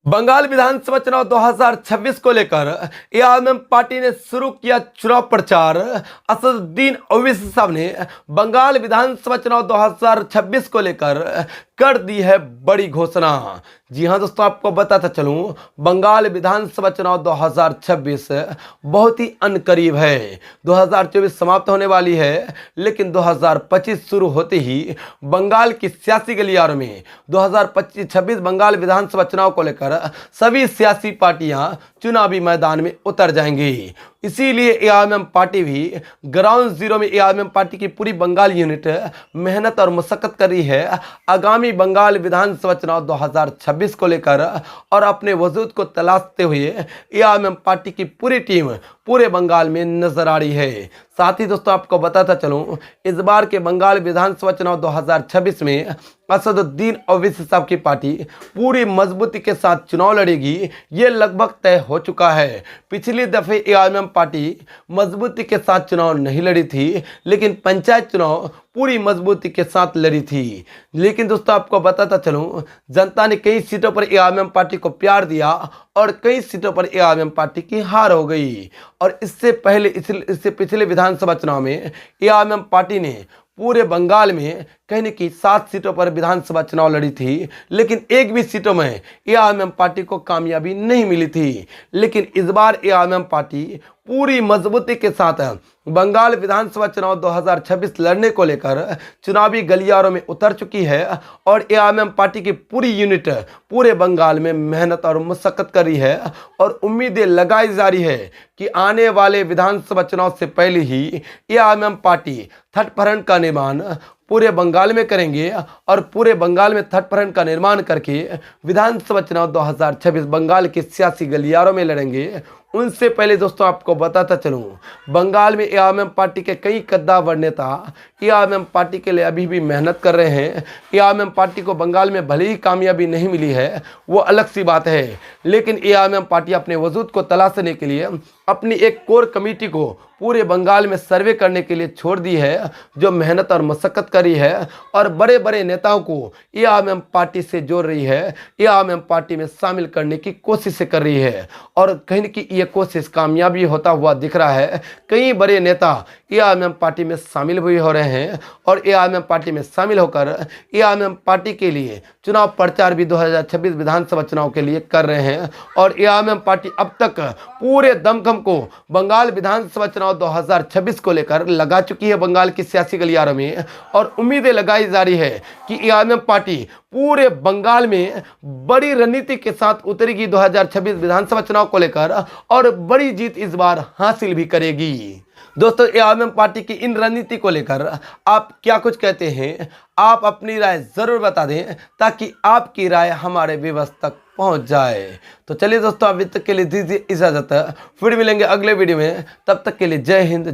बंगाल विधानसभा चुनाव 2026 को लेकर एआईएमएम पार्टी ने शुरू किया चुनाव प्रचार। असदुद्दीन ओवैसी साहब ने बंगाल विधानसभा चुनाव 2026 को लेकर कर दी है बड़ी घोषणा। जी हां दोस्तों, आपको बताता चलूं, बंगाल विधानसभा चुनाव 2026 बहुत ही अनकरीब है। 2024 समाप्त होने वाली है, लेकिन 2025 शुरू होते ही बंगाल की सियासी गलियारों में 2026 बंगाल विधानसभा चुनाव को लेकर सभी सियासी पार्टियां चुनावी मैदान में उतर जाएंगी। इसीलिए एआईएमएम पार्टी भी ग्राउंड जीरो में एआईएमएम पार्टी की पूरी बंगाल यूनिट मेहनत और मशक्कत कर रही है आगामी बंगाल विधानसभा चुनाव 2026 को लेकर, और अपने वजूद को तलाशते हुए एआईएमएम पार्टी की पूरी टीम पूरे बंगाल में नजर आ रही है। साथ ही दोस्तों, आपको बताता चलूं, इस बार के बंगाल विधानसभा चुनाव 2026 में असदुद्दीन ओवैसी साहब की पार्टी पूरी मजबूती के साथ चुनाव लड़ेगी, ये लगभग तय हो चुका है। पिछली दफे एआईएमएम पार्टी मजबूती के साथ चुनाव नहीं लड़ी थी, लेकिन पंचायत चुनाव पूरी मजबूती के साथ लड़ी थी। लेकिन दोस्तों, आपको बताता चलूं, जनता ने कई सीटों पर एआईएमएम पार्टी को प्यार दिया और कई सीटों पर एआईएमएम पार्टी की हार हो गई। और इससे पिछले विधानसभा चुनाव में एआईएमएम पार्टी ने पूरे बंगाल में कहने की 7 सीटों पर विधानसभा चुनाव लड़ी थी, लेकिन एक भी सीटों में एआईएमएम पार्टी को कामयाबी नहीं मिली थी। लेकिन इस बार एआईएमएम पार्टी पूरी मजबूती के साथ बंगाल विधानसभा चुनाव 2026 लड़ने को लेकर चुनावी गलियारों में उतर चुकी है, और एआईएमएम पार्टी की पूरी यूनिट पूरे बंगाल में मेहनत और मशक्कत कर रही है, और उम्मीदें लगाई जा रही है कि आने वाले विधानसभा चुनाव से पहले ही एआईएमएम पार्टी थर्ड फ्रंट का निर्माण पूरे बंगाल में करेंगे, और पूरे बंगाल में थर्ड फ्रंट का निर्माण करके विधानसभा चुनाव 2026 बंगाल के सियासी गलियारों में लड़ेंगे। उनसे पहले दोस्तों, आपको बताता चलूं, बंगाल में एआईएमएम पार्टी के कई कद्दावर नेता एआईएमएम पार्टी के लिए अभी भी मेहनत कर रहे हैं। एआईएमएम पार्टी को बंगाल में भले ही कामयाबी नहीं मिली है, वो अलग सी बात है, लेकिन एआईएमएम पार्टी अपने वजूद को तलाशने के लिए अपनी एक कोर कमेटी को पूरे बंगाल में सर्वे करने के लिए छोड़ दी है, जो मेहनत और मशक्कत कर रही है, और बड़े बड़े नेताओं को एआईएमएम पार्टी से जोड़ रही है, एआईएमएम पार्टी में शामिल करने की कोशिश कर रही है। और कहीं की ये कोशिश कामयाबी होता हुआ दिख रहा है। कई बड़े नेता एआईएमएम पार्टी में शामिल भी हो रहे हैं, और एआईएमएम पार्टी में शामिल होकर एआईएमएम पार्टी के लिए चुनाव प्रचार भी 2026 विधानसभा चुनाव के लिए कर रहे हैं। और एआईएमएम पार्टी अब तक पूरे दमखम को बंगाल विधानसभा चुनाव 2026 को लेकर लगा चुकी है बंगाल की सियासी गलियारों में, और उम्मीदें लगाई जा रही है कि एआईएमएम पार्टी पूरे बंगाल में बड़ी रणनीति के साथ उतरेगी 2026 विधानसभा चुनाव को लेकर, और बड़ी जीत इस बार हासिल भी करेगी। दोस्तों, एआईएमएम पार्टी की इन रणनीति को लेकर आप क्या कुछ कहते हैं? आप अपनी राय जरूर बता दें, ताकि आपकी राय हमारे व्यूअर्स तक पहुंच जाए। तो चलिए दोस्तों, अभी तक के लिए दीजिए इजाजत, फिर मिलेंगे अगले वीडियो में। तब तक के लिए जय हिंद।